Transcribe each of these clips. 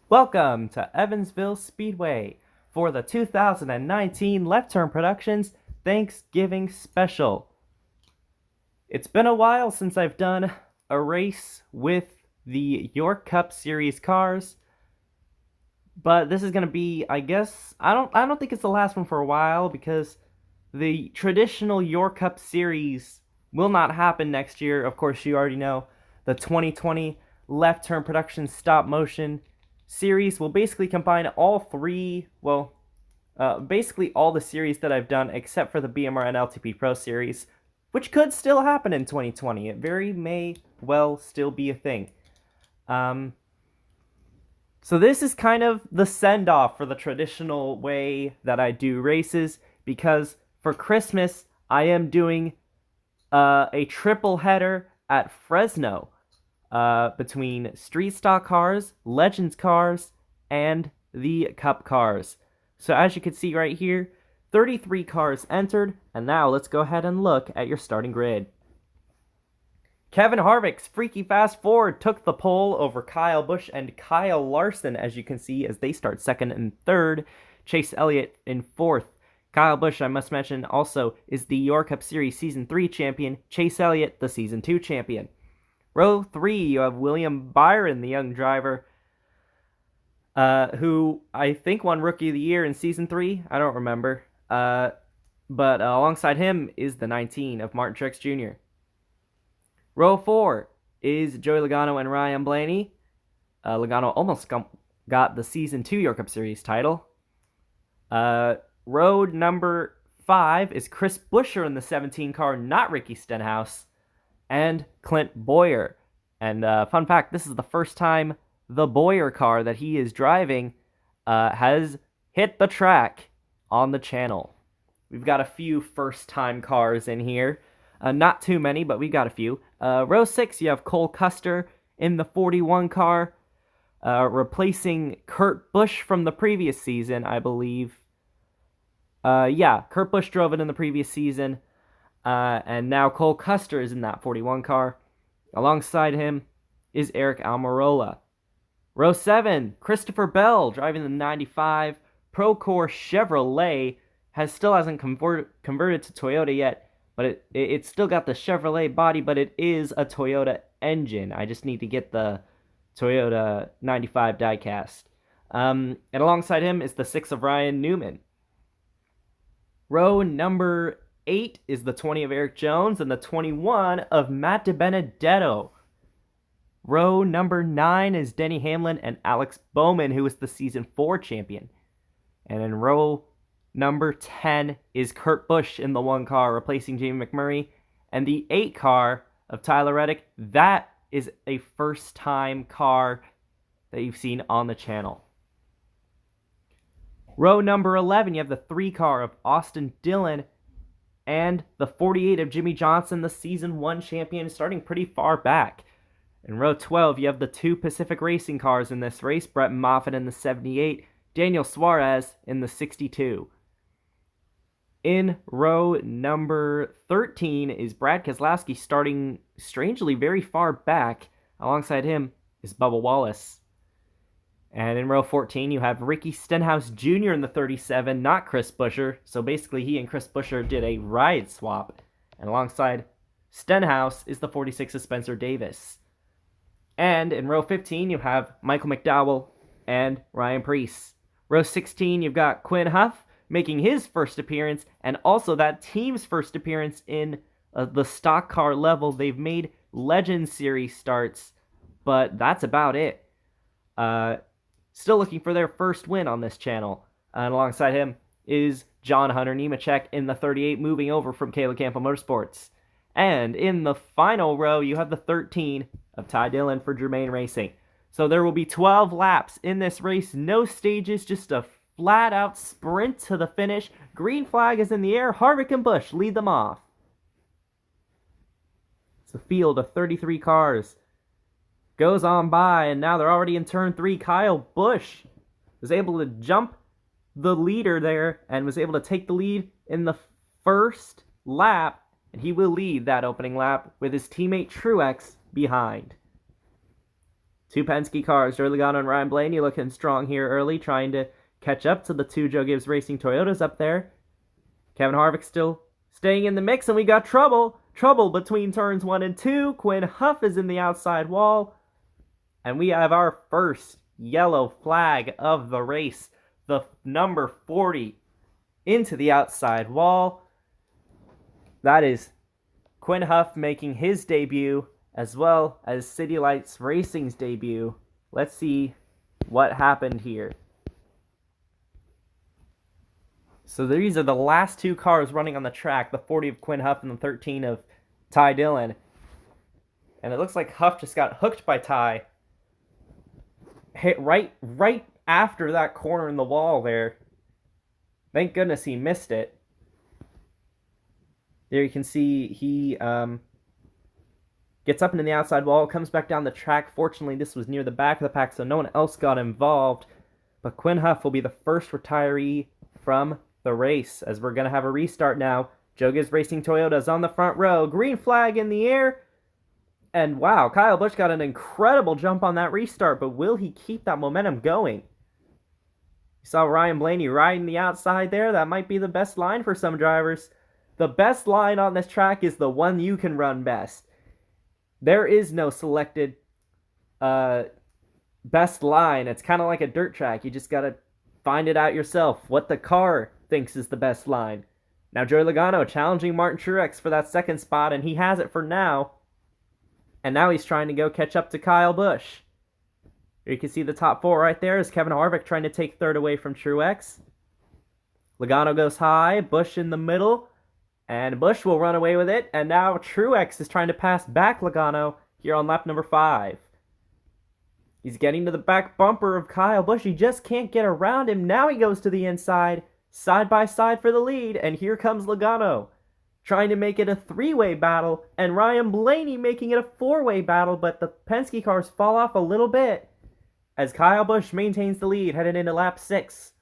Welcome to Evansville Speedway for the 2019 Left Turn Productions Thanksgiving Special. It's been a while since I've done a race with the York Cup Series cars, but this is going to be, I guess, I don't think it's the last one for a while because the traditional York Cup Series will not happen next year. Of course, you already know the 2020 Left Turn Productions stop motion series will basically combine all three, basically all the series that I've done except for the BMR and LTP Pro series, which could still happen in 2020. It very may well still be a thing. So this is kind of the send-off for the traditional way that I do races, because for Christmas I am doing a triple header at Fresno between Street Stock cars, Legends cars, and the Cup cars. So as you can see right here, 33 cars entered, and now let's go ahead and look at your starting grid. Kevin Harvick's Freaky Fast Ford took the pole over Kyle Busch and Kyle Larson, as you can see, as they start second and third. Chase Elliott in fourth. Kyle Busch, I must mention, also is the York Cup Series Season 3 champion. Chase Elliott, the Season 2 champion. Row 3, you have William Byron, the young driver, who I think won Rookie of the Year in Season 3. I don't remember. But alongside him is the 19 of Martin Truex Jr. Row 4 is Joey Logano and Ryan Blaney. Logano almost got the Season 2 York Cup Series title. Row number 5 is Chris Buescher in the 17 car, not Ricky Stenhouse, and Clint Bowyer. And fun fact, this is the first time the Bowyer car that he is driving has hit the track on the channel. We've got a few first-time cars in here. Not too many, but we got a few. Row 6, you have Cole Custer in the 41 car, replacing Kurt Busch from the previous season, I believe. Kurt Busch drove it in the previous season, and now Cole Custer is in that 41 car. Alongside him is Eric Almirola. Row 7, Christopher Bell driving the 95 Procore Chevrolet. Still hasn't converted to Toyota yet, but it's still got the Chevrolet body, but it is a Toyota engine. I just need to get the Toyota 95 diecast. And alongside him is the 6 of Ryan Newman. Row number 8 is the 20 of Eric Jones and the 21 of Matt DiBenedetto. Row number 9 is Denny Hamlin and Alex Bowman, who is the Season 4 champion. And in row number 10 is Kurt Busch in the 1 car, replacing Jamie McMurray. And the 8 car of Tyler Reddick, that is a first-time car that you've seen on the channel. Row number 11, you have the 3 car of Austin Dillon and the 48 of Jimmy Johnson, the Season 1 champion, starting pretty far back. In row 12, you have the 2 Pacific Racing cars in this race, Brett Moffitt in the 78, Daniel Suarez in the 62. In row number 13 is Brad Keselowski, starting strangely very far back. Alongside him is Bubba Wallace. And in row 14, you have Ricky Stenhouse Jr. in the 37, not Chris Buescher. So basically, he and Chris Buescher did a ride swap. And alongside Stenhouse is the 46 of Spencer Davis. And in row 15, you have Michael McDowell and Ryan Preece. Row 16, you've got Quinn Huff making his first appearance, and also that team's first appearance in the stock car level. They've made Legends Series starts, but that's about it. Still looking for their first win on this channel. And alongside him is John Hunter Nemechek in the 38, moving over from Caleb Campbell Motorsports. And in the final row, you have the 13 of Ty Dillon for Germain Racing. So there will be 12 laps in this race, no stages, just a flat-out sprint to the finish. Green flag is in the air. Harvick and Busch lead them off. It's a field of 33 cars. Goes on by, and now they're already in turn 3. Kyle Busch was able to jump the leader there and was able to take the lead in the first lap, and he will lead that opening lap with his teammate Truex behind. Two Penske cars, Joey Logano and Ryan Blaney looking strong here early, trying to catch up to the two Joe Gibbs Racing Toyotas up there. Kevin Harvick still staying in the mix, and we got trouble. Trouble between turns 1 and 2. Quinn Huff is in the outside wall. And we have our first yellow flag of the race. The number 40 into the outside wall. That is Quinn Huff making his debut, as well as City Lights Racing's debut. Let's see what happened here. So these are the last two cars running on the track, the 40 of Quinn Huff and the 13 of Ty Dillon. And it looks like Huff just got hooked by Ty. Hit right after that corner in the wall there. Thank goodness he missed it. There you can see he gets up into the outside wall, comes back down the track. Fortunately, this was near the back of the pack, so no one else got involved. But Quinn Huff will be the first retiree from the race, as we're going to have a restart now. Joe Gibbs Racing Toyota's on the front row. Green flag in the air. And wow, Kyle Busch got an incredible jump on that restart, but will he keep that momentum going? You saw Ryan Blaney riding the outside there. That might be the best line for some drivers. The best line on this track is the one you can run best. There is no selected best line. It's kind of like a dirt track. You just got to find it out yourself, what the car thinks is the best line. Now Joey Logano challenging Martin Truex for that second spot, and he has it for now. And now he's trying to go catch up to Kyle Busch. Here you can see the top four right there is Kevin Harvick trying to take third away from Truex. Logano goes high, Busch in the middle, and Busch will run away with it. And now Truex is trying to pass back Logano here on lap number 5. He's getting to the back bumper of Kyle Busch. He just can't get around him. Now he goes to the inside, side by side for the lead. And here comes Logano, trying to make it a 3-way battle. And Ryan Blaney making it a 4-way battle. But the Penske cars fall off a little bit as Kyle Busch maintains the lead headed into lap 6.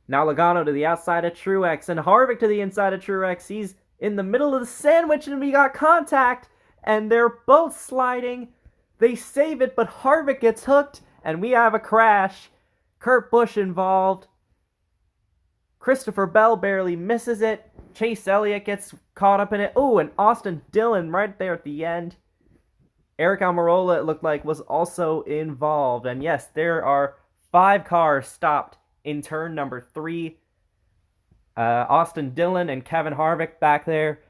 Now Logano to the outside of Truex. And Harvick to the inside of Truex. He's in the middle of the sandwich and we got contact. And they're both sliding. They save it, but Harvick gets hooked, and we have a crash. Kurt Busch involved. Christopher Bell barely misses it. Chase Elliott gets caught up in it. Oh, and Austin Dillon right there at the end. Eric Almirola, it looked like, was also involved. And yes, there are 5 cars stopped in turn number 3. Austin Dillon and Kevin Harvick back there.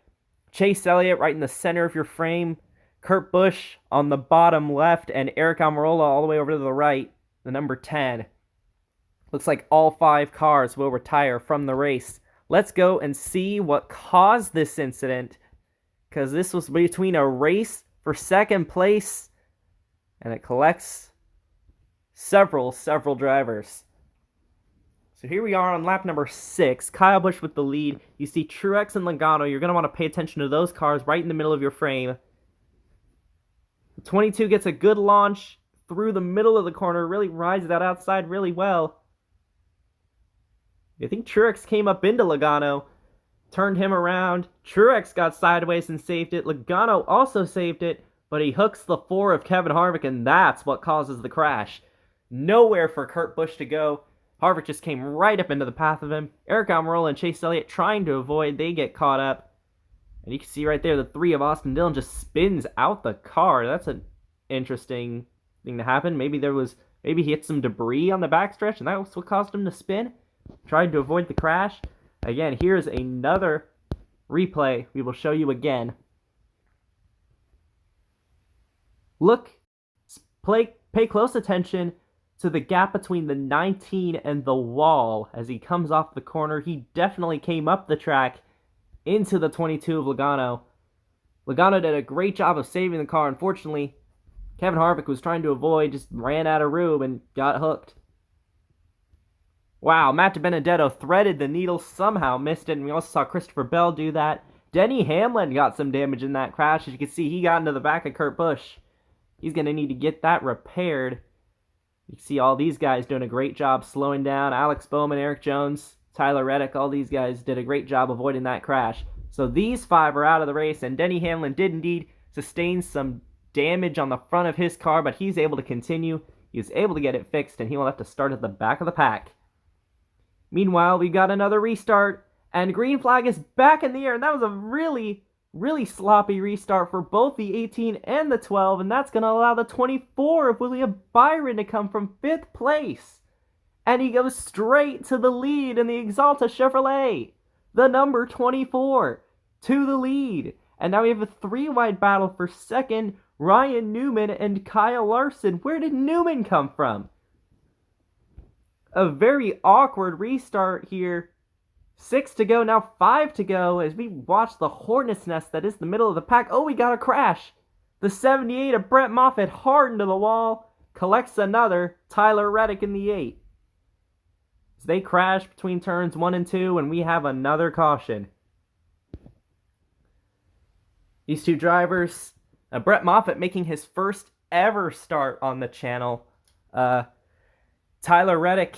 Chase Elliott right in the center of your frame. Kurt Busch on the bottom left, and Eric Almirola all the way over to the right, the number 10. Looks like all 5 cars will retire from the race. Let's go and see what caused this incident, because this was between a race for second place, and it collects several drivers. So here we are on lap number 6. Kyle Busch with the lead. You see Truex and Logano. You're going to want to pay attention to those cars right in the middle of your frame. 22 gets a good launch through the middle of the corner, really rides that outside really well. I think Truex came up into Logano, turned him around. Truex got sideways and saved it. Logano also saved it, but he hooks the 4 of Kevin Harvick, and that's what causes the crash. Nowhere for Kurt Busch to go. Harvick just came right up into the path of him. Eric Almirola and Chase Elliott trying to avoid. They get caught up. And you can see right there, the 3 of Austin Dillon just spins out the car. That's an interesting thing to happen. Maybe he hit some debris on the backstretch, and that was what caused him to spin. Tried to avoid the crash. Again, here's another replay we will show you again. Pay close attention to the gap between the 19 and the wall as he comes off the corner. He definitely came up the track into the 22 of Logano. Logano did a great job of saving the car. Unfortunately, Kevin Harvick was trying to avoid, just ran out of room and got hooked. Wow, Matt DiBenedetto threaded the needle, somehow missed it, and we also saw Christopher Bell do that. Denny Hamlin got some damage in that crash. As you can see, he got into the back of Kurt Busch. He's going to need to get that repaired. You can see all these guys doing a great job slowing down. Alex Bowman, Eric Jones, Tyler Reddick, all these guys did a great job avoiding that crash. So these 5 are out of the race, and Denny Hamlin did indeed sustain some damage on the front of his car, but he's able to continue. He was able to get it fixed, and he will have to start at the back of the pack. Meanwhile, we got another restart, and green flag is back in the air, and that was a really sloppy restart for both the 18 and the 12, and that's going to allow the 24 of William Byron to come from 5th place. And he goes straight to the lead in the Exalta Chevrolet. The number 24 to the lead. And now we have a 3-wide battle for second, Ryan Newman and Kyle Larson. Where did Newman come from? A very awkward restart here. 6 to go, now 5 to go as we watch the hornet's nest that is the middle of the pack. Oh, we got a crash. The 78 of Brett Moffitt hard into the wall. Collects another, Tyler Reddick in the 8. So they crash between turns 1 and 2, and we have another caution. These two drivers, Brett Moffitt making his first ever start on the channel. Tyler Reddick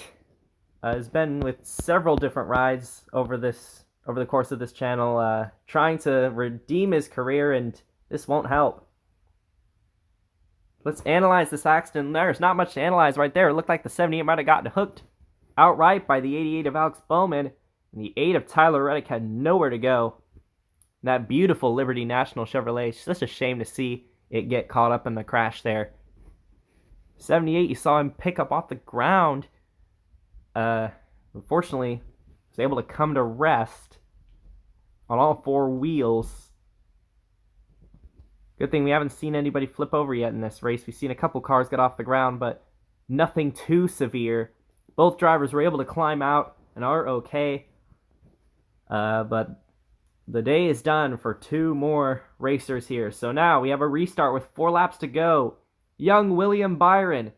has been with several different rides over the course of this channel, trying to redeem his career, and this won't help. Let's analyze this accident. There's not much to analyze right there. It looked like the 78 might have gotten hooked outright by the 88 of Alex Bowman, and the 8 of Tyler Reddick had nowhere to go. That beautiful Liberty National Chevrolet, it's just a shame to see it get caught up in the crash there. 78, you saw him pick up off the ground. Unfortunately, was able to come to rest on all 4 wheels. Good thing we haven't seen anybody flip over yet in this race. We've seen a couple cars get off the ground, but nothing too severe. Both drivers were able to climb out and are okay. But the day is done for 2 more racers here. So now we have a restart with 4 laps to go. Young William Byron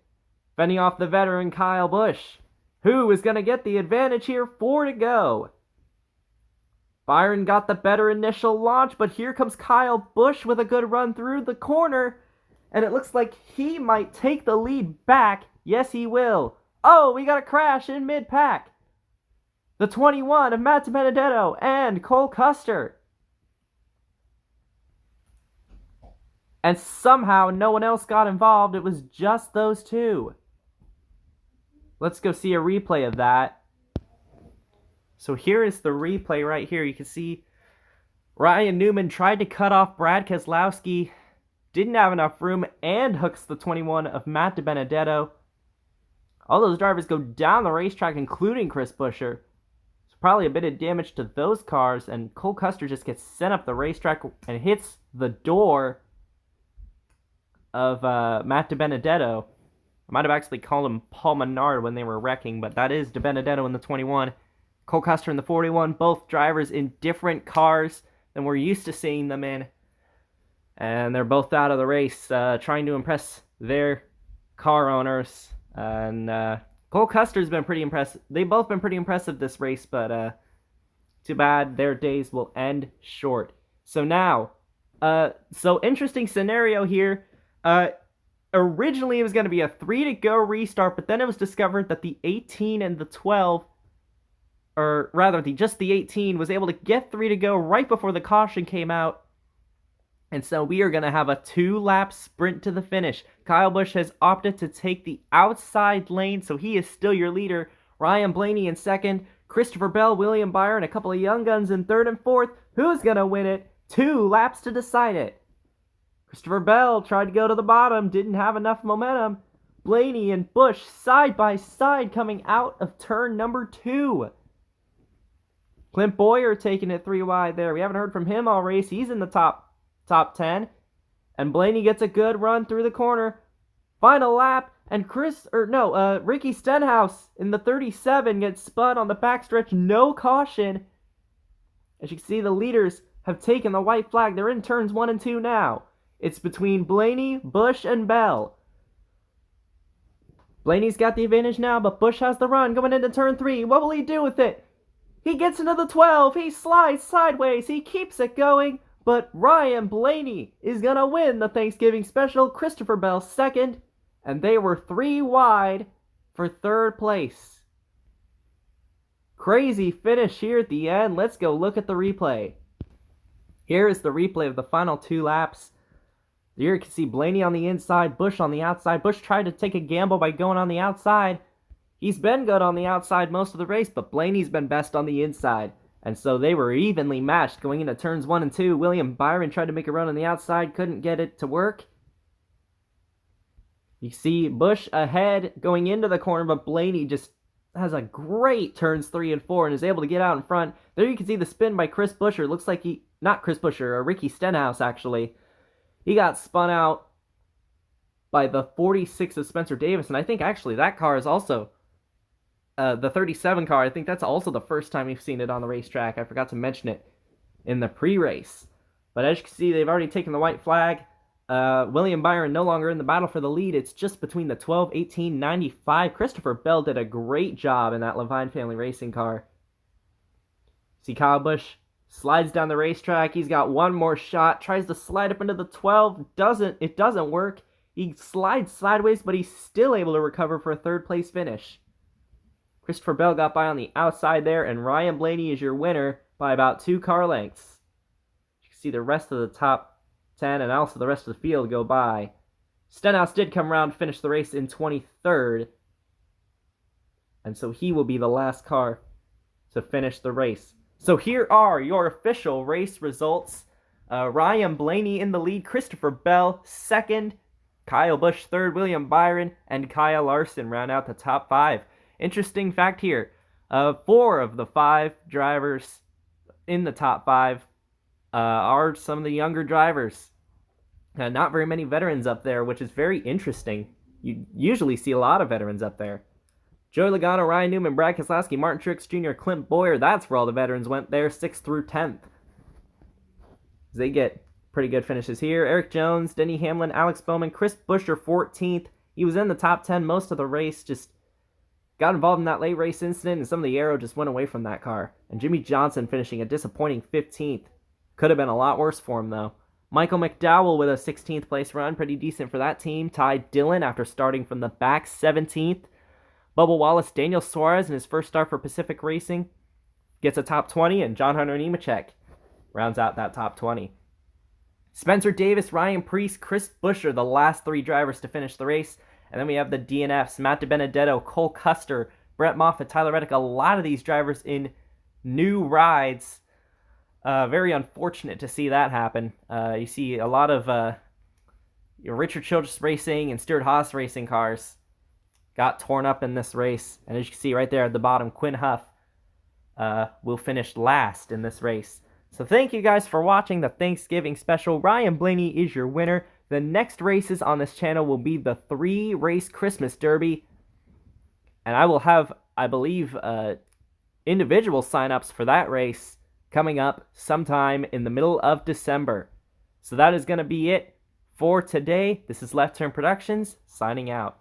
fending off the veteran Kyle Busch. Who is going to get the advantage here? 4 to go. Byron got the better initial launch, but here comes Kyle Busch with a good run through the corner. And it looks like he might take the lead back. Yes, he will. Oh, we got a crash in mid-pack. The 21 of Matt DiBenedetto and Cole Custer. And somehow no one else got involved. It was just those two. Let's go see a replay of that. So here is the replay right here. You can see Ryan Newman tried to cut off Brad Keselowski. Didn't have enough room and hooks the 21 of Matt DiBenedetto. All those drivers go down the racetrack, including Chris Buescher. It's probably a bit of damage to those cars, and Cole Custer just gets sent up the racetrack and hits the door of Matt DiBenedetto. I might have actually called him Paul Menard when they were wrecking, but that is DiBenedetto in the 21. Cole Custer in the 41, both drivers in different cars than we're used to seeing them in. And they're both out of the race, trying to impress their car owners. And Cole Custer's been pretty impressive. They've both been pretty impressive this race, but too bad their days will end short. So now, interesting scenario here. Originally it was going to be a 3-to-go restart, but then it was discovered that the 18 and the 12, or rather just the 18, was able to get 3 to go right before the caution came out. And so we are going to have a 2-lap sprint to the finish. Kyle Busch has opted to take the outside lane, so he is still your leader. Ryan Blaney in second. Christopher Bell, William Byron, a couple of young guns in third and fourth. Who's going to win it? 2 laps to decide it. Christopher Bell tried to go to the bottom, didn't have enough momentum. Blaney and Busch side by side coming out of turn number 2. Clint Boyer taking it 3 wide there. We haven't heard from him all race. He's in the top 10. And Blaney gets a good run through the corner. Final lap, and Ricky Stenhouse in the 37 gets spun on the backstretch. No caution. As you can see, the leaders have taken the white flag. They're in turns 1 and 2 now. It's between Blaney, Busch, and Bell. Blaney's got the advantage now, but Busch has the run going into turn 3. What will he do with it? He gets into the 12. He slides sideways. He keeps it going. But Ryan Blaney is going to win the Thanksgiving Special. Christopher Bell second. And they were 3 wide for third place. Crazy finish here at the end. Let's go look at the replay. Here is the replay of the final 2 laps. Here you can see Blaney on the inside, Busch on the outside. Busch tried to take a gamble by going on the outside. He's been good on the outside most of the race, but Blaney's been best on the inside. And so they were evenly matched going into turns 1 and 2. William Byron tried to make a run on the outside, couldn't get it to work. You see Busch ahead going into the corner, but Blaney just has a great turns 3 and 4 and is able to get out in front. There you can see the spin by Chris Buescher. Looks like not Chris Buescher, Ricky Stenhouse actually. He got spun out by the 46 of Spencer Davis, and I think actually that car is also the 37 car. I think that's also the first time we've seen it on the racetrack. I forgot to mention it in the pre-race. But as you can see, they've already taken the white flag. William Byron no longer in the battle for the lead. It's just between the 12, 18, 95. Christopher Bell did a great job in that Levine family racing car. See Kyle Busch slides down the racetrack. He's got one more shot. Tries to slide up into the 12. It doesn't work. He slides sideways, but he's still able to recover for a third place finish. Christopher Bell got by on the outside there, and Ryan Blaney is your winner by about 2 car lengths. You can see the rest of the top 10 and also the rest of the field go by. Stenhouse did come around to finish the race in 23rd, and so he will be the last car to finish the race. So here are your official race results. Ryan Blaney in the lead, Christopher Bell second, Kyle Busch third, William Byron and Kyle Larson round out the top 5. Interesting fact here, 4 of the 5 drivers in the top 5 are some of the younger drivers. Not very many veterans up there, which is very interesting. You usually see a lot of veterans up there. Joey Logano, Ryan Newman, Brad Keselowski, Martin Truex Jr., Clint Boyer, that's where all the veterans went there, 6th through 10th. They get pretty good finishes here. Eric Jones, Denny Hamlin, Alex Bowman, Chris Buescher, 14th. He was in the top 10 most of the race, just got involved in that late race incident, and some of the aero just went away from that car. And Jimmy Johnson finishing a disappointing 15th. Could have been a lot worse for him, though. Michael McDowell with a 16th place run, pretty decent for that team. Ty Dillon after starting from the back, 17th. Bubba Wallace, Daniel Suarez in his first start for Pacific Racing gets a top 20, and John Hunter Nemechek rounds out that top 20. Spencer Davis, Ryan Preece, Chris Buescher, the last 3 drivers to finish the race. And then we have the DNFs, Matt DiBenedetto, Cole Custer, Brett Moffitt, Tyler Reddick. A lot of these drivers in new rides. Very unfortunate to see that happen. You see a lot of Richard Childress Racing and Stuart Haas Racing cars got torn up in this race. And as you can see right there at the bottom, Quinn Huff will finish last in this race. So thank you guys for watching the Thanksgiving special. Ryan Blaney is your winner. The next races on this channel will be the 3-race Christmas Derby. And I will have, I believe, individual signups for that race coming up sometime in the middle of December. So that is going to be it for today. This is Left Turn Productions, signing out.